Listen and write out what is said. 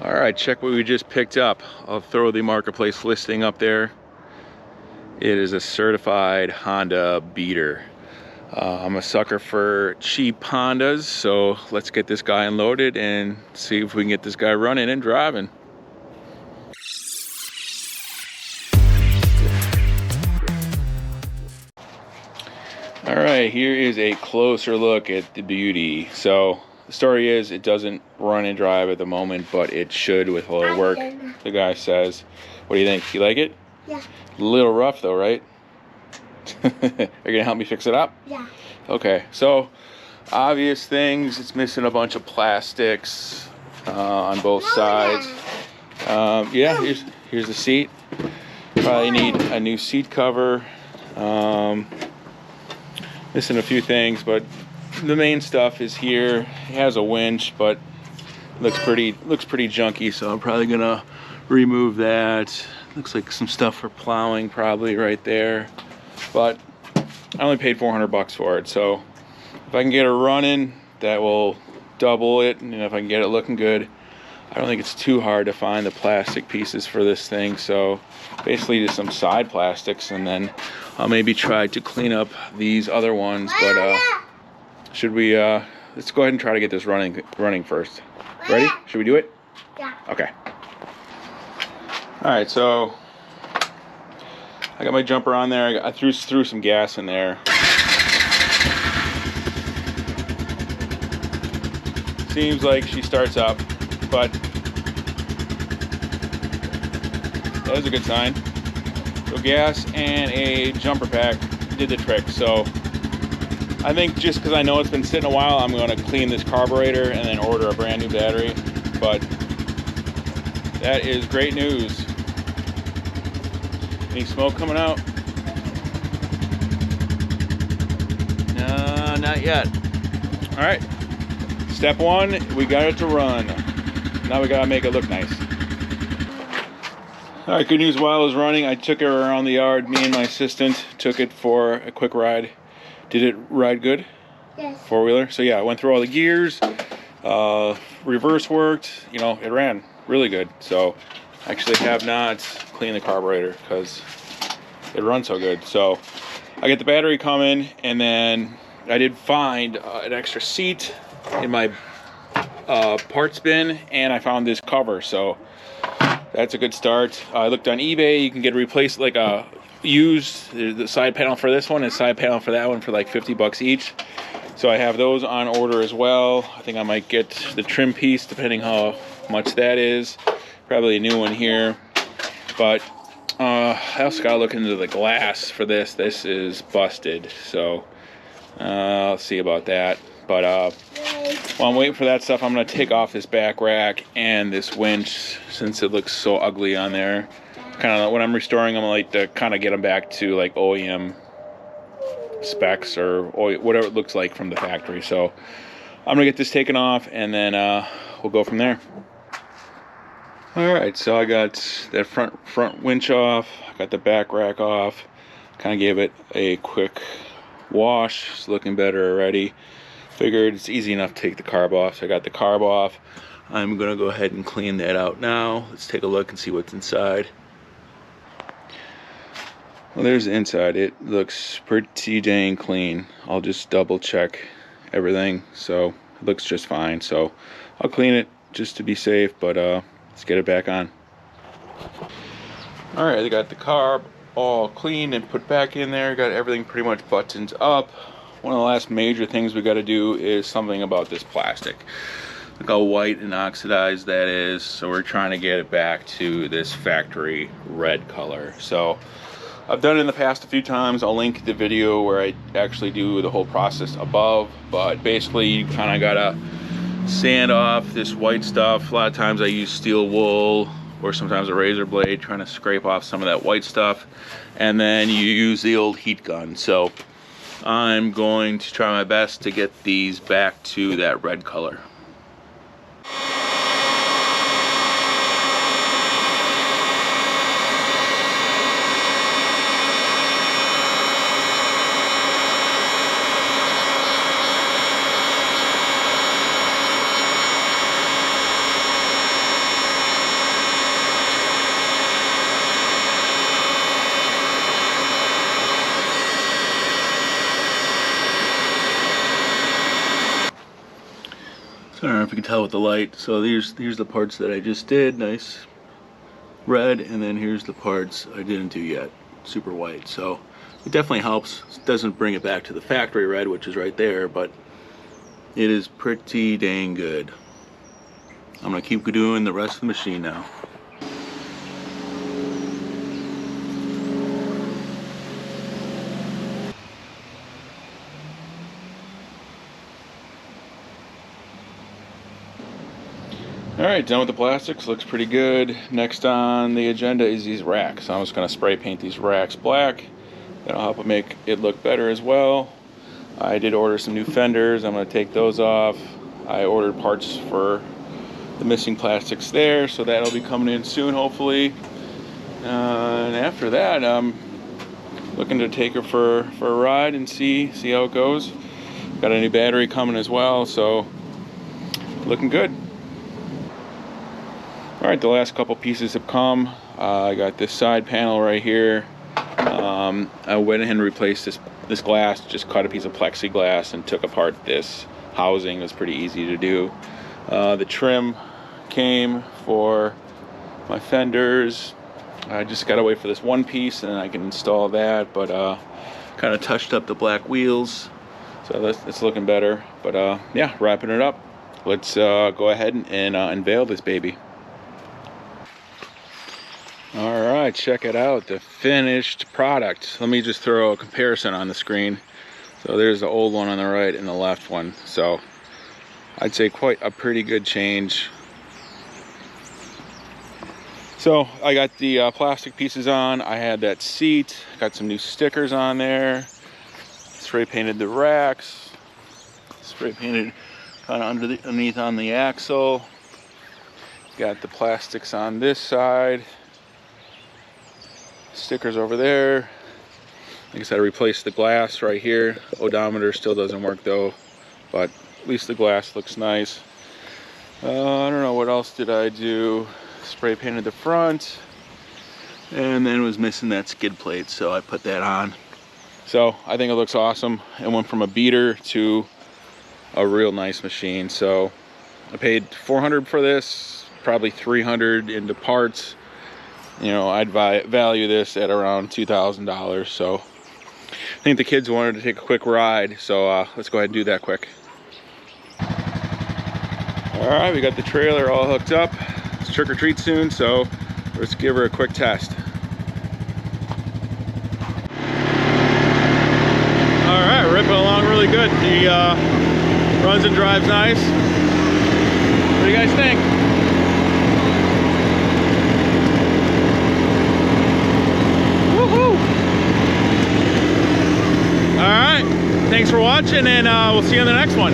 All right, check what we just picked up. I'll throw the marketplace listing up there. It is a certified Honda beater. I'm a sucker for cheap Hondas, so let's get this guy unloaded and see if we can get this guy running and driving. All right, here is a closer look at the beauty. So the story is it doesn't run and drive at the moment, but it should with a little work, the guy says. What do you think? You like it? Yeah. A little rough though, right? Are you gonna help me fix it up? Yeah. Okay, so obvious things. It's missing a bunch of plastics on both sides. Yeah, here's the seat. Probably need a new seat cover. Missing a few things, but the main stuff is here. It has a winch, but looks pretty junky, so I'm probably gonna remove that. Looks like some stuff for plowing probably right there, but I only paid 400 bucks for it, so if I can get it running, that will double it, and if I can get it looking good, I don't think it's too hard to find the plastic pieces for this thing. So basically just some side plastics, and then I'll maybe try to clean up these other ones. But should we let's go ahead and try to get this running first. Ready? Should we do it? Yeah. Okay. All right, so I got my jumper on there. I threw some gas in there. Seems like she starts up, but that is a good sign. So gas and a jumper pack did the trick. So I think just because I know it's been sitting a while, I'm going to clean this carburetor and then order a brand new battery. But that is great news. Any smoke coming out? No, not yet. All right. Step one, we got it to run. Now we gotta make it look nice. All right, good news. While it was running, I took it around the yard. Me and my assistant took it for a quick ride. Did it ride good? Yes. Four-wheeler? So yeah, I went through all the gears. Reverse worked. You know, it ran really good. So I actually have not cleaned the carburetor because it runs so good. So I get the battery coming, and then I did find an extra seat in my parts bin, and I found this cover, so that's a good start. I looked on eBay. You can get replaced, like a used, the side panel for this one and side panel for that one for like 50 bucks each. So I have those on order as well. I think I might get the trim piece depending how much that is. Probably a new one here, but I also gotta look into the glass for this. This is busted, so I'll see about that. But while I'm waiting for that stuff, I'm going to take off this back rack and this winch since it looks so ugly on there. Kind of when I'm restoring them, I like to kind of get them back to like OEM specs or whatever it looks like from the factory. So I'm going to get this taken off, and then we'll go from there. All right, so I got that front winch off. I got the back rack off. Kind of gave it a quick wash. It's looking better already. Figured it's easy enough to take the carb off, so I got the carb off. I'm gonna go ahead and clean that out now. Let's take a look and see what's inside. Well, there's the inside. It looks pretty dang clean. I'll just double check everything, so it looks just fine. So I'll clean it just to be safe, but let's get it back on. All right, I got the carb all cleaned and put back in there. Got everything pretty much buttoned up. One of the last major things we got to do is something about this plastic. Look how white and oxidized that is. So we're trying to get it back to this factory red color. So I've done it in the past a few times. I'll link the video where I actually do the whole process above. But basically you kind of got to sand off this white stuff. A lot of times I use steel wool or sometimes a razor blade trying to scrape off some of that white stuff. And then you use the old heat gun. So I'm going to try my best to get these back to that red color. So I don't know if you can tell with the light. So here's the parts that I just did, nice red, and then here's the parts I didn't do yet, super white. So it definitely helps. It doesn't bring it back to the factory red, which is right there, but it is pretty dang good. I'm gonna keep doing the rest of the machine now. Alright, done with the plastics, looks pretty good. Next on the agenda is these racks. I'm just going to spray paint these racks black. That'll help it make it look better as well. I did order some new fenders, I'm going to take those off. I ordered parts for the missing plastics there, so that'll be coming in soon hopefully. And after that, I'm looking to take her for a ride and see how it goes. Got a new battery coming as well, so looking good. Alright, the last couple pieces have come. I got this side panel right here. I went ahead and replaced this glass, just cut a piece of plexiglass and took apart this housing. It was pretty easy to do. The trim came for my fenders. I just gotta wait for this one piece and then I can install that, but kind of touched up the black wheels, so it's looking better. But yeah, wrapping it up. Let's go ahead and unveil this baby. Alright, check it out, the finished product. Let me just throw a comparison on the screen. So there's the old one on the right and the left one. So I'd say quite a pretty good change. So I got the plastic pieces on. I had that seat, got some new stickers on there. Spray painted the racks. Spray painted kind of underneath on the axle. Got the plastics on this side. Stickers over there. Like I said, I replaced the glass right here. Odometer still doesn't work though, but at least the glass looks nice. I don't know what else did I do. Spray painted the front, and then was missing that skid plate, so I put that on. So I think it looks awesome. It went from a beater to a real nice machine. So I paid $400 for this, probably $300 into parts. You know, I'd value this at around $2,000. So I think the kids wanted to take a quick ride, so let's go ahead and do that quick. All right, we got the trailer all hooked up. It's trick or treat soon, so let's give her a quick test. All right, ripping along really good. He runs and drives nice. What do you guys think? All right, thanks for watching, and we'll see you on the next one.